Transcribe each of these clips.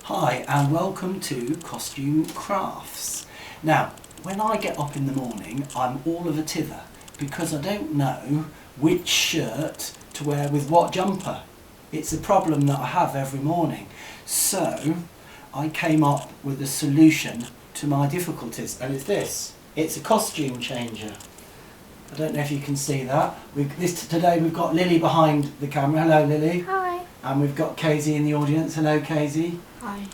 Hi and welcome to Costume Crafts. Now, when I get up in the morning, I'm all of a tither because I don't know which shirt to wear with what jumper. It's a problem that I have every morning. So, I came up with a solution to my difficulties, and it's this. It's a costume changer. I don't know if you can see that. Today we've got Lily behind the camera. Hello, Lily. Hi. And we've got Casey in the audience. Hello, Casey. Hi.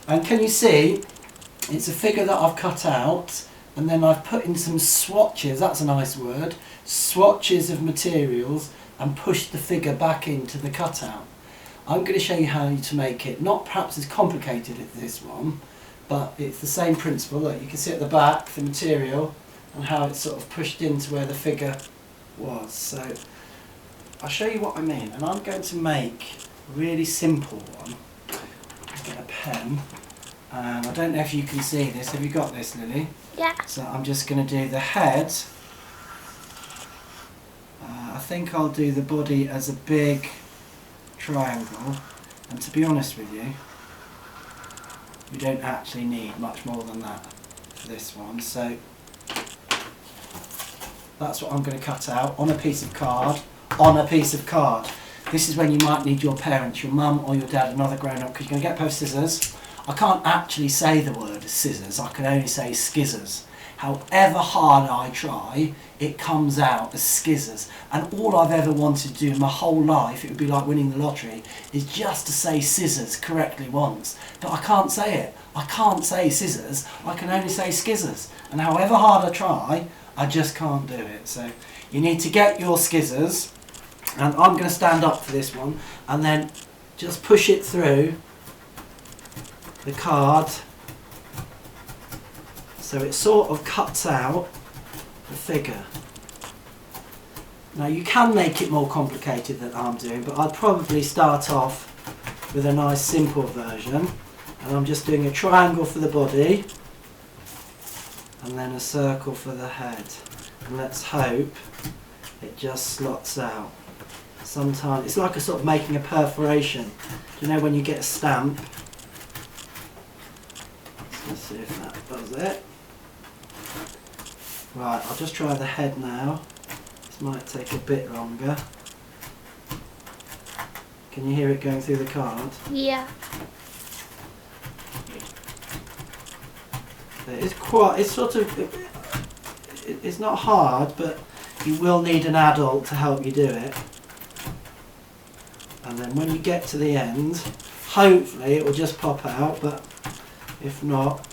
And can you see, it's a figure that I've cut out and then I've put in some swatches, that's a nice word, swatches of materials and pushed the figure back into the cutout. I'm going to show you how to make it, not perhaps as complicated as this one, but it's the same principle. Look, you can see at the back the material and how it's sort of pushed into where the figure was. So I'll show you what I mean, and I'm going to make a really simple one. Get a pen, and I don't know if you can see this. Have you got this, Lily? Yeah. So I'm just going to do the head. I think I'll do the body as a big triangle, and to be honest with you, we don't actually need much more than that for this one. So that's what I'm going to cut out on a piece of card. On a piece of card. This is when you might need your parents, your mum or your dad, another grown-up, because you're going to get both scissors. I can't actually say the word scissors, I can only say skizzers. However hard I try, it comes out as skizzers. And all I've ever wanted to do in my whole life, it would be like winning the lottery, is just to say scissors correctly once. But I can't say it. I can't say scissors, I can only say skizzers. And however hard I try, I just can't do it. So you need to get your skizzers. And I'm going to stand up for this one and then just push it through the card so it sort of cuts out the figure. Now you can make it more complicated than I'm doing, but I'd probably start off with a nice simple version, and I'm just doing a triangle for the body and then a circle for the head, and let's hope it just slots out. Sometimes it's like a sort of making a perforation. Do you know when you get a stamp? Let's see if that does it. Right, I'll just try the head now. This might take a bit longer. Can you hear it going through the card? Yeah. It's not hard, but you will need an adult to help you do it. And then when you get to the end, hopefully it will just pop out, but if not,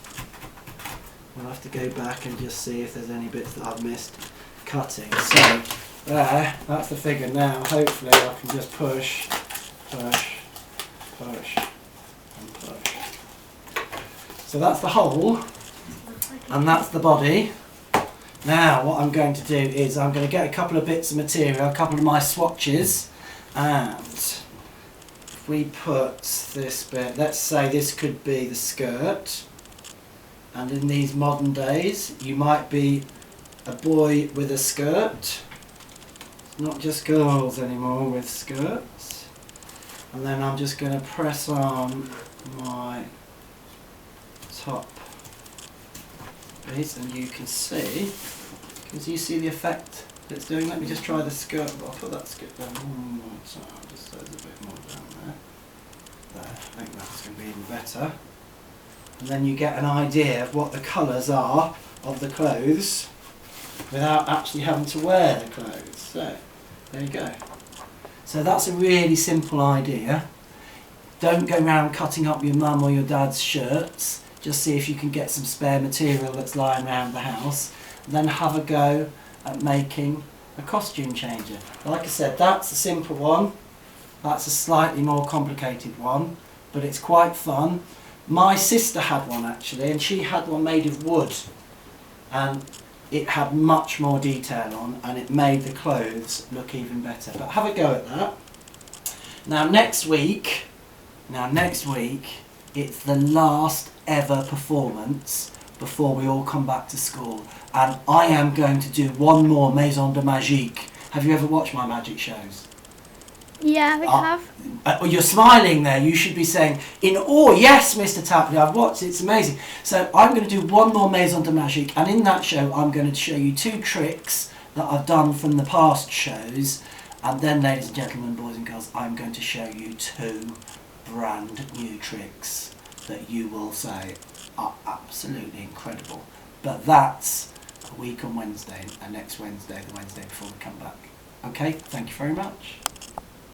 we'll have to go back and just see if there's any bits that I've missed cutting. So there, that's the figure now. Hopefully I can just push, push, push and push. So that's the hole and that's the body. Now what I'm going to do is I'm going to get a couple of bits of material, a couple of my swatches, and if we put this bit, let's say this could be the skirt, and in these modern days you might be a boy with a skirt. It's not just girls anymore with skirts. And then I'm just going to press on my top piece, and you can see the effect it's doing. Let me just try the skirt. I'll put that skirt down one more time, just so there's a bit more down there. There, I think that's going to be even better. And then you get an idea of what the colours are of the clothes without actually having to wear the clothes. So, there you go. So that's a really simple idea. Don't go around cutting up your mum or your dad's shirts. Just see if you can get some spare material that's lying around the house. And then have a go at making a costume changer. Like I said, that's a simple one. That's a slightly more complicated one, but it's quite fun. My sister had one actually, and she had one made of wood, and it had much more detail on, and it made the clothes look even better. But have a go at that. Now next week, it's the last ever performance before we all come back to school, and I am going to do one more Maison de Magique. Have you ever watched my magic shows? Yeah, we have. You're smiling there. You should be saying, in awe, yes, Mr. Tapley, I've watched it, it's amazing. So I'm going to do one more Maison de Magique, and in that show I'm going to show you 2 tricks that I've done from the past shows, and then, ladies and gentlemen, boys and girls, I'm going to show you 2 brand new tricks that you will say are absolutely incredible. But that's a week on Wednesday, and next Wednesday, the Wednesday before we come back. Okay, thank you very much.